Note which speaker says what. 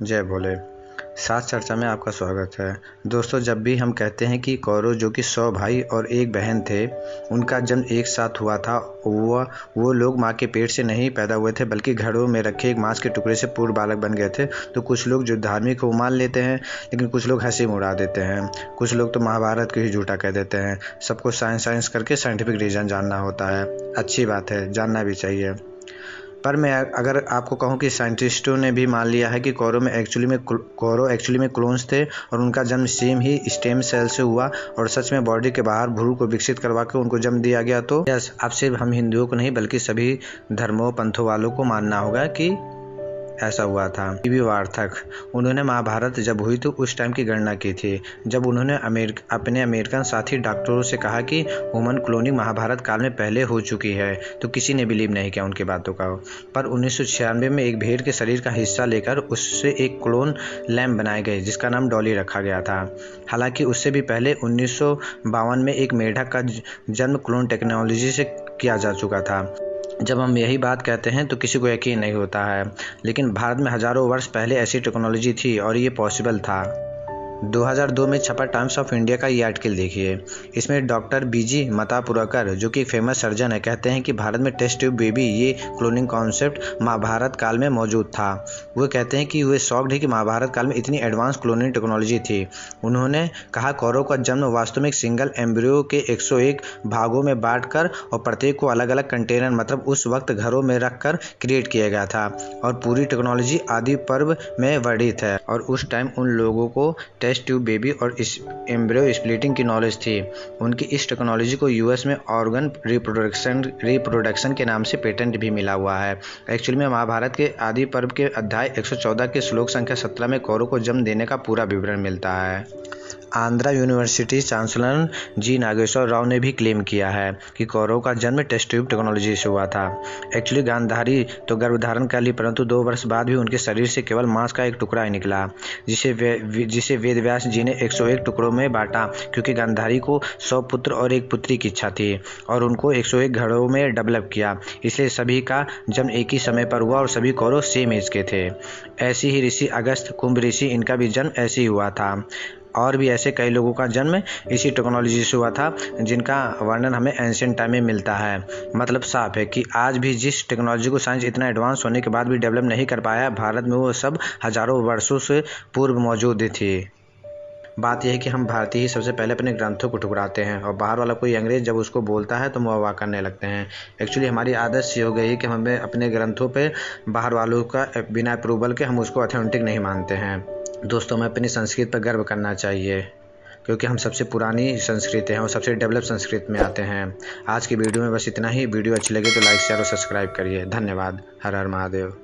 Speaker 1: जय भोले। साथ चर्चा में आपका स्वागत है। दोस्तों, जब भी हम कहते हैं कि कौरव जो कि 100 भाई और एक बहन थे, उनका जन्म एक साथ हुआ था। वो लोग माँ के पेट से नहीं पैदा हुए थे, बल्कि घड़ों में रखे एक मांस के टुकड़े से पूर्ण बालक बन गए थे। तो कुछ लोग जो धार्मिक को मान लेते हैं, लेकिन कुछ लोग हंसी में उड़ा देते हैं। कुछ लोग तो महाभारत को ही झूठा कह देते हैं। सबको साइंस करके साइंटिफिक रीज़न जानना होता है। अच्छी बात है, जानना भी चाहिए। पर मैं अगर आपको कहूं कि साइंटिस्टों ने भी मान लिया है कि कौरव एक्चुअली में क्लोन्स थे और उनका जन्म सेम ही स्टेम सेल से हुआ और सच में बॉडी के बाहर भ्रूण को विकसित करवा के उनको जन्म दिया गया, तो यस, अब सिर्फ हम हिंदुओं को नहीं बल्कि सभी धर्मों पंथों वालों को मानना होगा कि ऐसा हुआ था। टीवी वार्तक, उन्होंने महाभारत जब हुई तो उस टाइम की गणना की थी, जब उन्होंने अपने अमेरिकन साथी डॉक्टरों से कहा कि ह्यूमन क्लोनिंग महाभारत काल में पहले हो चुकी है, तो किसी ने बिलीव नहीं किया उनकी बातों का। पर 1996 में एक भेड़ के शरीर का हिस्सा लेकर उससे एक क्लोन लैम्ब बनाए गए, जिसका नाम डॉली रखा गया था। हालांकि उससे भी पहले 1952 में एक मेढक का जन्म क्लोन टेक्नोलॉजी से किया जा चुका था। जब हम यही बात कहते हैं तो किसी को यकीन नहीं होता है, लेकिन भारत में हजारों वर्ष पहले ऐसी टेक्नोलॉजी थी और ये पॉसिबल था। 2002 में छपा टाइम्स ऑफ इंडिया का ये आर्टिकल देखिए। इसमें डॉक्टर बीजी मतापुरकर, जो कि फेमस सर्जन है, कहते हैं कि भारत में टेस्ट ट्यूब बेबी, ये क्लोनिंग कॉन्सेप्ट महाभारत काल में मौजूद था। वो कहते हैं कि वे शॉक्ड है कि महाभारत काल में इतनी एडवांस क्लोनिंग टेक्नोलॉजी थी। उन्होंने कहा, कौरव का जन्म वास्तव में एक सिंगल एम्ब्रियो के 101 भागों में बांटकर और प्रत्येक को अलग अलग कंटेनर, मतलब उस वक्त घरों में रखकर क्रिएट किया गया था। और पूरी टेक्नोलॉजी आदि पर्व में वर्णित है। और उस टाइम उन लोगों को टेस्ट ट्यूब बेबी और एम्ब्रियो स्प्लिटिंग की नॉलेज थी। उनकी इस टेक्नोलॉजी को यूएस में ऑर्गन रिप्रोडक्शन के नाम से पेटेंट भी मिला हुआ है। एक्चुअली में महाभारत के आदि पर्व के अध्याय 114 के श्लोक संख्या 17 में कौरव को जन्म देने का पूरा विवरण मिलता है। आंध्रा यूनिवर्सिटी चांसलर जी नागेश्वर राव ने भी क्लेम किया है कि कौरव का जन्म टेस्ट ट्यूब टेक्नोलॉजी से हुआ था। एक्चुअली गांधारी तो गर्भधारण कर ली, परंतु 2 वर्ष बाद भी उनके शरीर से केवल मांस का एक टुकड़ा ही निकला, जिसे वेदव्यास जी ने 101 टुकड़ों में बांटा, क्योंकि गांधारी को 100 पुत्र और एक पुत्री की इच्छा थी और उनको 101 घड़ों में डेवलप किया। इसलिए सभी का जन्म एक ही समय पर हुआ और सभी कौरव सेम एज के थे। ऐसी ही ऋषि अगस्त्य कुंभ ऋषि, इनका भी जन्म ऐसे ही हुआ था। और भी ऐसे कई लोगों का जन्म इसी टेक्नोलॉजी से हुआ था, जिनका वर्णन हमें एंशिएंट टाइम में मिलता है। मतलब साफ है कि आज भी जिस टेक्नोलॉजी को साइंस इतना एडवांस होने के बाद भी डेवलप नहीं कर पाया, भारत में वो सब हजारों वर्षों से पूर्व मौजूद थी। बात यह है कि हम भारतीय ही सबसे पहले अपने ग्रंथों को ठुकराते हैं और बाहर वाला कोई अंग्रेज जब उसको बोलता है तो मुँह वाह करने लगते हैं। एक्चुअली हमारी आदत सी हो गई है कि हमें अपने ग्रंथों पे बाहर वालों का बिना अप्रूवल के हम उसको ऑथेंटिक नहीं मानते हैं। दोस्तों, हमें अपनी संस्कृति पर गर्व करना चाहिए, क्योंकि हम सबसे पुरानी संस्कृति हैं और सबसे डेवलप संस्कृति में आते हैं। आज की वीडियो में बस इतना ही। वीडियो अच्छी लगी तो लाइक, शेयर और सब्सक्राइब करिए। धन्यवाद। हर हर महादेव।